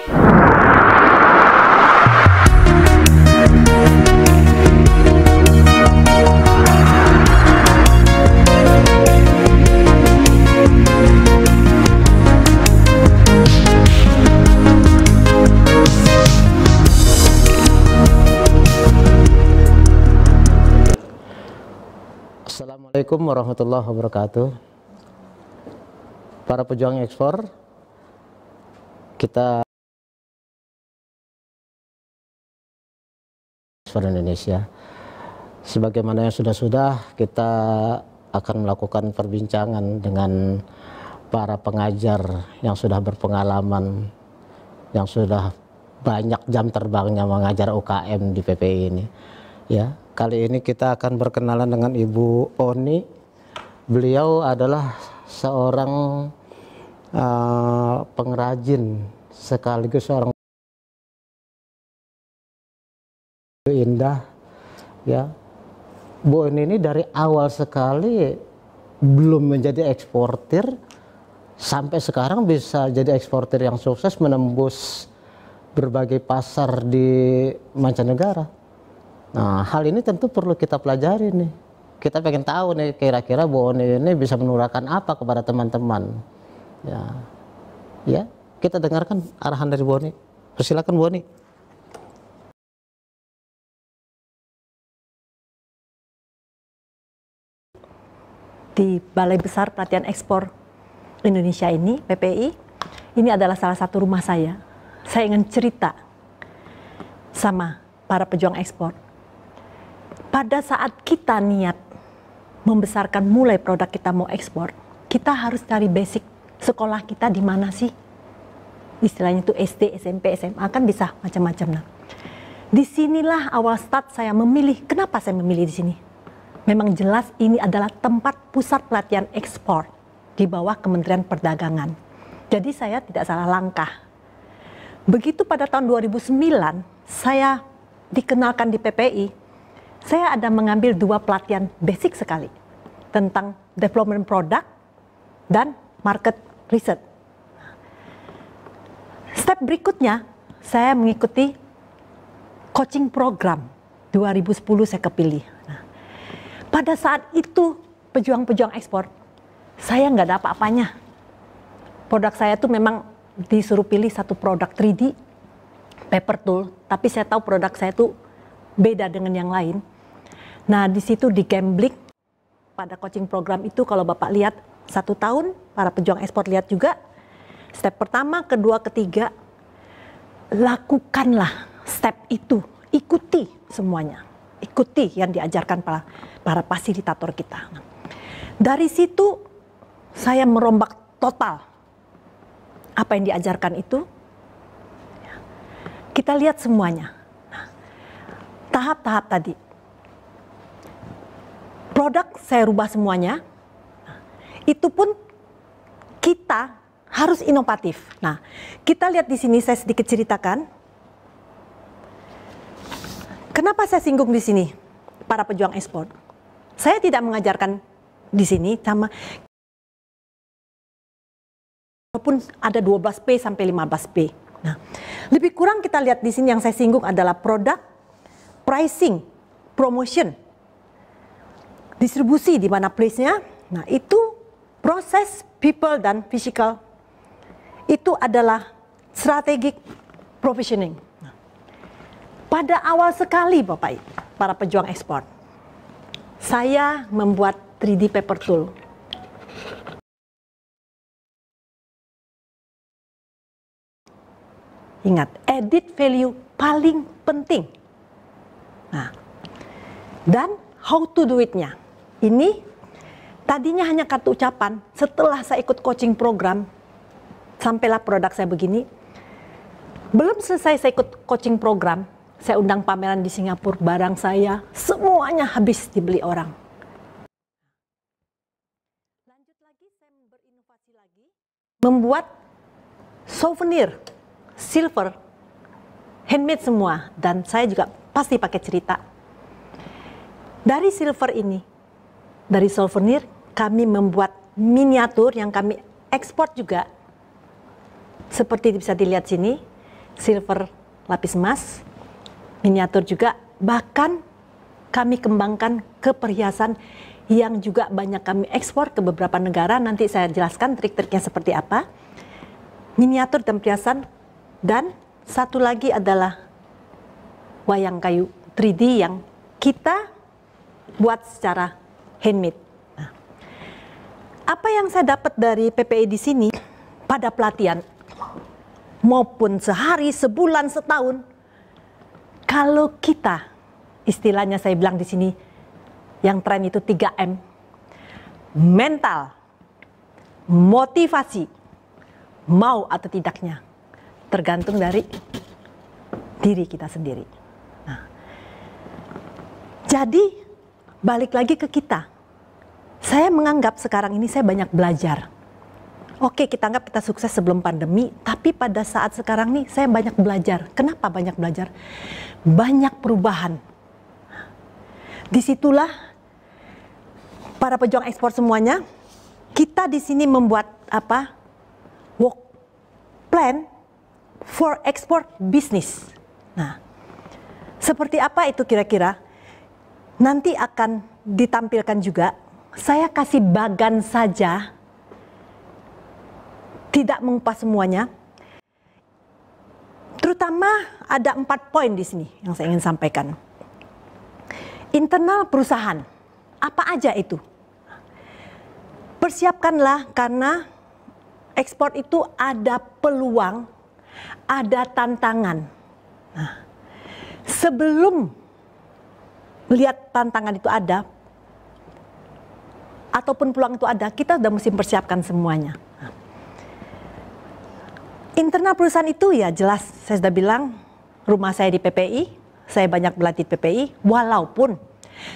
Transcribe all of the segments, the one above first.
Assalamualaikum warahmatullahi wabarakatuh. Para pejuang ekspor, kita ekspor Indonesia. Sebagaimana yang sudah-sudah, kita akan melakukan perbincangan dengan para pengajar yang sudah berpengalaman, yang sudah banyak jam terbangnya mengajar UKM di PPI ini. Ya, kali ini kita akan berkenalan dengan Ibu Oni. Beliau adalah seorang pengrajin sekaligus seorang indah. Ya, Bu Oni ini dari awal sekali belum menjadi eksportir sampai sekarang bisa jadi eksportir yang sukses, menembus berbagai pasar di mancanegara. Nah, hal ini tentu perlu kita pelajari nih. Kita pengen tahu nih kira-kira Bu Oni ini bisa menurunkan apa kepada teman-teman. Ya, kita dengarkan arahan dari Bu Oni. Persilakan Bu Oni. Di Balai Besar Pelatihan Ekspor Indonesia ini, PPI, ini adalah salah satu rumah saya. Saya ingin cerita sama para pejuang ekspor. Pada saat kita niat membesarkan mulai produk kita mau ekspor, kita harus cari basic sekolah kita di mana sih? Istilahnya itu SD, SMP, SMA kan bisa macam-macam. Nah, disinilah awal start saya memilih. Kenapa saya memilih di sini? Memang jelas ini adalah tempat pusat pelatihan ekspor di bawah Kementerian Perdagangan. Jadi saya tidak salah langkah. Begitu pada tahun 2009 saya dikenalkan di PPI. Saya ada mengambil 2 pelatihan basic sekali tentang development product dan market research. Step berikutnya, saya mengikuti coaching program 2010 saya kepilih. Nah, pada saat itu pejuang-pejuang ekspor, saya nggak ada apa-apanya. Produk saya tuh memang disuruh pilih satu produk 3D, paper tool, tapi saya tahu produk saya tuh beda dengan yang lain. Nah, di situ di Gamblik pada coaching program itu kalau Bapak lihat 1 tahun, para pejuang ekspor lihat juga. Step pertama, kedua, ketiga, lakukanlah step itu, ikuti semuanya, ikuti yang diajarkan para fasilitator kita. Nah, dari situ saya merombak total apa yang diajarkan itu. Kita lihat semuanya. Tahap-tahap tadi. Produk saya rubah semuanya. Itu pun kita harus inovatif. Nah, kita lihat di sini saya sedikit ceritakan. Kenapa saya singgung di sini para pejuang ekspor? Saya tidak mengajarkan di sini sama walaupun ada 12P sampai 15P. Nah, lebih kurang kita lihat di sini yang saya singgung adalah produk, pricing, promotion, distribusi di mana place-nya. Nah, itu proses, people, dan physical. Itu adalah strategic provisioning. Nah, pada awal sekali Bapak, para pejuang ekspor, saya membuat 3D paper tool. Ingat, edit value paling penting. Nah, dan how to do it-nya. Ini tadinya hanya kata ucapan, setelah saya ikut coaching program, sampailah produk saya begini. Belum selesai saya ikut coaching program, saya undang pameran di Singapura, barang saya semuanya habis dibeli orang. Lanjut lagi, saya berinovasi lagi, membuat souvenir, silver, handmade semua, dan saya juga pasti pakai cerita. Dari silver ini, dari souvenir, kami membuat miniatur yang kami ekspor juga. Seperti bisa dilihat sini, silver lapis emas, miniatur juga, bahkan kami kembangkan ke perhiasan yang juga banyak kami ekspor ke beberapa negara. Nanti saya jelaskan trik-triknya seperti apa. Miniatur dan perhiasan, dan satu lagi adalah wayang kayu 3D yang kita buat secara handmade. Nah, apa yang saya dapat dari PPI di sini pada pelatihan maupun sehari, sebulan, setahun, kalau kita, istilahnya saya bilang di sini, yang tren itu 3M, mental, motivasi, mau atau tidaknya, tergantung dari diri kita sendiri. Nah, jadi balik lagi ke kita. Saya menganggap sekarang ini saya banyak belajar. Oke, kita anggap kita sukses sebelum pandemi, tapi pada saat sekarang nih saya banyak belajar. Kenapa banyak belajar? Banyak perubahan. Disitulah para pejuang ekspor semuanya, kita di sini membuat apa? Work plan for export business. Nah, seperti apa itu kira-kira? Nanti akan ditampilkan juga. Saya kasih bagan saja, tidak mengupas semuanya. Terutama ada 4 poin di sini yang saya ingin sampaikan. Internal perusahaan, apa aja itu? Persiapkanlah, karena ekspor itu ada peluang, ada tantangan. Nah, sebelum melihat tantangan itu ada, ataupun peluang itu ada, kita sudah mesti persiapkan semuanya. Nah, internal perusahaan itu ya jelas, saya sudah bilang, rumah saya di PPI, saya banyak berlatih PPI, walaupun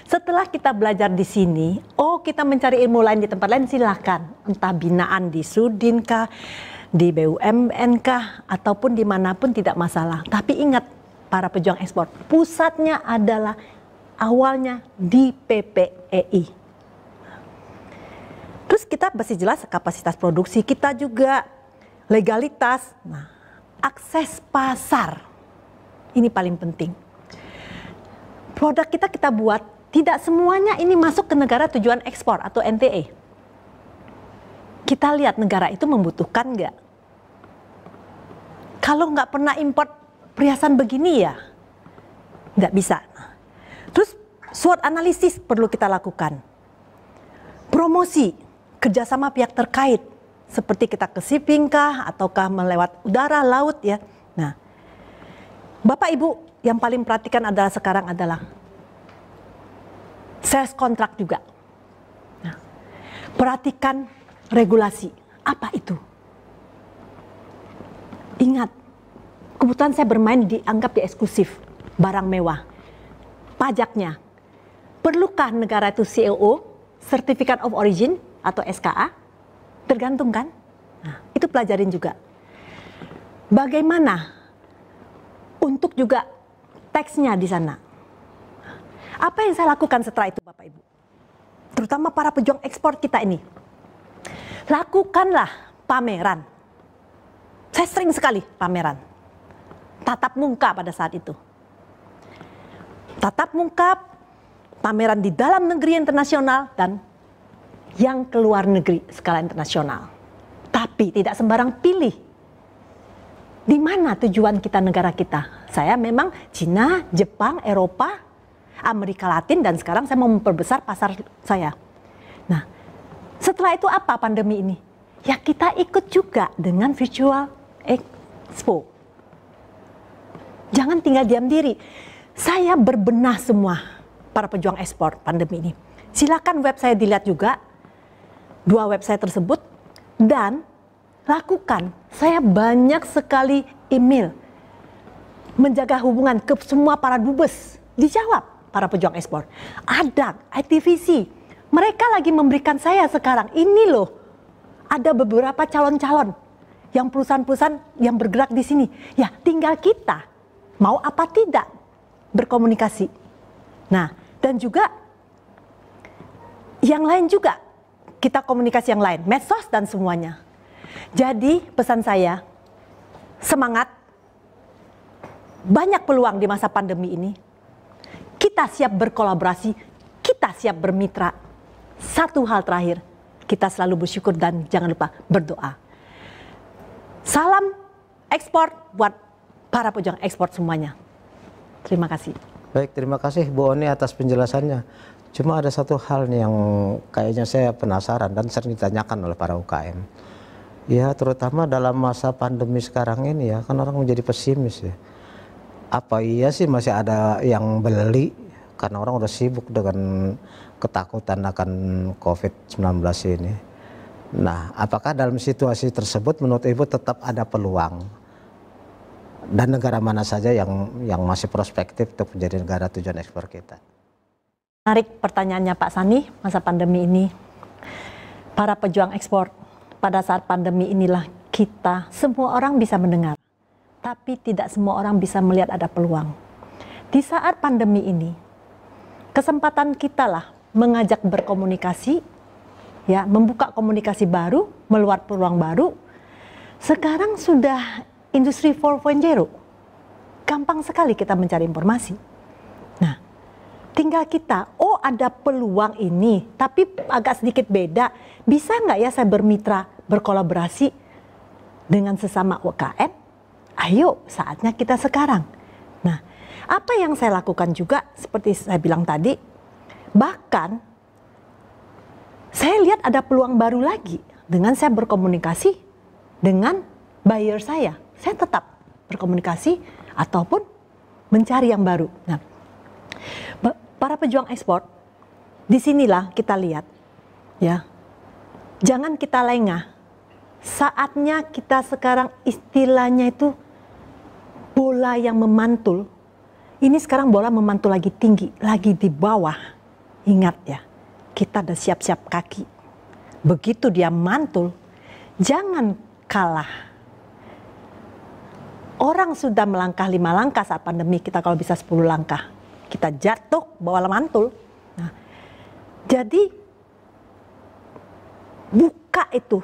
setelah kita belajar di sini, kita mencari ilmu lain di tempat lain, silakan. Entah binaan di Sudin kah, di BUMN kah, ataupun dimanapun tidak masalah. Tapi ingat, para pejuang ekspor, pusatnya adalah awalnya di PPEI. Terus kita masih jelas kapasitas produksi, kita juga legalitas, nah, akses pasar. Ini paling penting. Produk kita buat, tidak semuanya ini masuk ke negara tujuan ekspor atau NTA. Kita lihat negara itu membutuhkan nggak. Kalau nggak pernah import perhiasan begini ya, nggak bisa. Terus SWOT analisis perlu kita lakukan. Promosi, kerjasama pihak terkait, seperti kita ke shipping kah, ataukah melewat udara, laut ya. Nah, Bapak Ibu yang paling perhatikan adalah sekarang adalah sales kontrak juga. Nah, perhatikan regulasi, apa itu? Ingat, kebetulan saya bermain dianggap di eksklusif, barang mewah. Pajaknya, perlukah negara itu COO, Certificate of Origin atau SKA? Tergantung kan? Nah, itu pelajarin juga. Bagaimana untuk juga teksnya di sana? Apa yang saya lakukan setelah itu, Bapak Ibu? Terutama para pejuang ekspor kita ini. Lakukanlah pameran. Saya sering sekali pameran. Tatap muka pada saat itu. Tatap muka, pameran di dalam negeri internasional dan yang keluar negeri skala internasional. Tapi tidak sembarang pilih. Di mana tujuan kita, negara kita? Saya memang Cina, Jepang, Eropa, Amerika Latin, dan sekarang saya mau memperbesar pasar saya. Nah, setelah itu apa pandemi ini? Ya kita ikut juga dengan virtual expo. Jangan tinggal diam diri. Saya berbenah semua para pejuang ekspor pandemi ini. Silakan web saya dilihat juga, 2 website tersebut, dan lakukan. Saya banyak sekali email menjaga hubungan ke semua para dubes. Dijawab para pejuang ekspor. Ada ITVC. Mereka lagi memberikan saya sekarang, ini loh, ada beberapa calon-calon yang perusahaan-perusahaan yang bergerak di sini. Ya tinggal kita mau apa tidak berkomunikasi. Nah, dan juga yang lain juga, kita komunikasi yang lain, medsos dan semuanya. Jadi pesan saya, semangat, banyak peluang di masa pandemi ini. Kita siap berkolaborasi, kita siap bermitra. Satu hal terakhir, kita selalu bersyukur dan jangan lupa berdoa. Salam ekspor buat para pejuang ekspor semuanya. Terima kasih. Baik, terima kasih Bu Oni atas penjelasannya. Cuma ada satu hal nih yang kayaknya saya penasaran dan sering ditanyakan oleh para UKM. Ya, terutama dalam masa pandemi sekarang ini ya, kan orang menjadi pesimis ya. Apa iya sih masih ada yang beli? Karena orang udah sibuk dengan ketakutan akan COVID-19 ini. Nah, apakah dalam situasi tersebut menurut Ibu tetap ada peluang? Dan negara mana saja yang masih prospektif untuk menjadi negara tujuan ekspor kita? Menarik pertanyaannya Pak Sani, masa pandemi ini. Para pejuang ekspor, pada saat pandemi inilah kita, semua orang bisa mendengar. Tapi tidak semua orang bisa melihat ada peluang. Di saat pandemi ini, kesempatan kita lah mengajak berkomunikasi, ya, membuka komunikasi baru, meluat peluang baru. Sekarang sudah industri 4.0, gampang sekali kita mencari informasi. Nah, tinggal kita, oh ada peluang ini, tapi agak sedikit beda. Bisa nggak ya saya bermitra, berkolaborasi dengan sesama UKM? Ayo, saatnya kita sekarang. Nah, apa yang saya lakukan juga, seperti saya bilang tadi, bahkan saya lihat ada peluang baru lagi dengan saya berkomunikasi dengan buyer saya. Saya tetap berkomunikasi ataupun mencari yang baru. Nah, para pejuang ekspor, disinilah kita lihat, ya, jangan kita lengah. Saatnya kita sekarang istilahnya itu bola yang memantul. Ini sekarang bola memantul lagi tinggi, lagi di bawah. Ingat ya, kita udah siap-siap kaki. Begitu dia mantul, jangan kalah. Orang sudah melangkah 5 langkah saat pandemi, kita kalau bisa 10 langkah. Kita jatuh, bawa mantul. Nah, jadi buka itu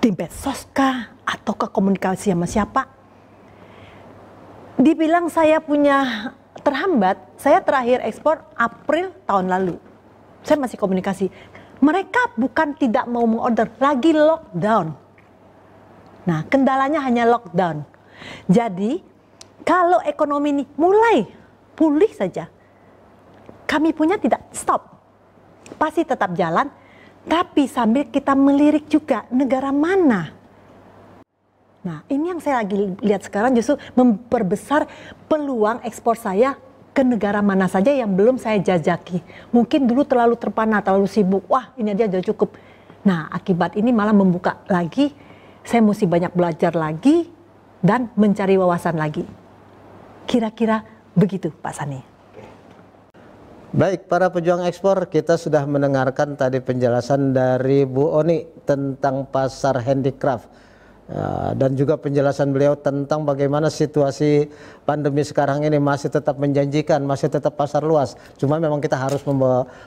di medsos kah atau ke komunikasi sama siapa. Dibilang saya punya terhambat, saya terakhir ekspor April tahun lalu. Saya masih komunikasi. Mereka bukan tidak mau mengorder, lagi lockdown. Nah, kendalanya hanya lockdown. Jadi, kalau ekonomi ini mulai pulih saja, kami punya tidak stop. Pasti tetap jalan, tapi sambil kita melirik juga negara mana. Nah, ini yang saya lagi lihat sekarang justru memperbesar peluang ekspor saya ke negara mana saja yang belum saya jajaki. Mungkin dulu terlalu terpana, terlalu sibuk. Wah, ini aja sudah cukup. Nah, akibat ini malah membuka lagi. Saya mesti banyak belajar lagi dan mencari wawasan lagi. Kira-kira begitu, Pak Sani. Baik, para pejuang ekspor, kita sudah mendengarkan tadi penjelasan dari Bu Oni tentang pasar handicraft. Dan juga penjelasan beliau tentang bagaimana situasi pandemi sekarang ini masih tetap menjanjikan, masih tetap pasar luas. Cuma memang kita harus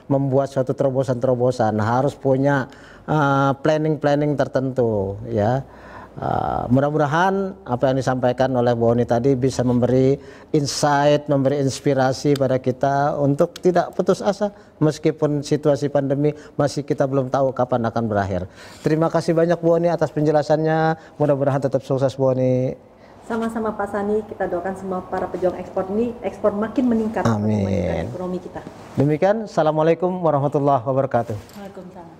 membuat suatu terobosan-terobosan, harus punya planning-planning tertentu, ya. Mudah-mudahan apa yang disampaikan oleh Bu Oni tadi bisa memberi insight, memberi inspirasi pada kita untuk tidak putus asa meskipun situasi pandemi masih kita belum tahu kapan akan berakhir. Terima kasih banyak Bu Oni atas penjelasannya. Mudah-mudahan tetap sukses Bu Oni. Sama-sama Pak Sani, kita doakan semua para pejuang ekspor ini ekspor makin meningkat. Amin. Meningkat ekonomi kita. Demikian, Assalamualaikum warahmatullahi wabarakatuh. Waalaikumsalam.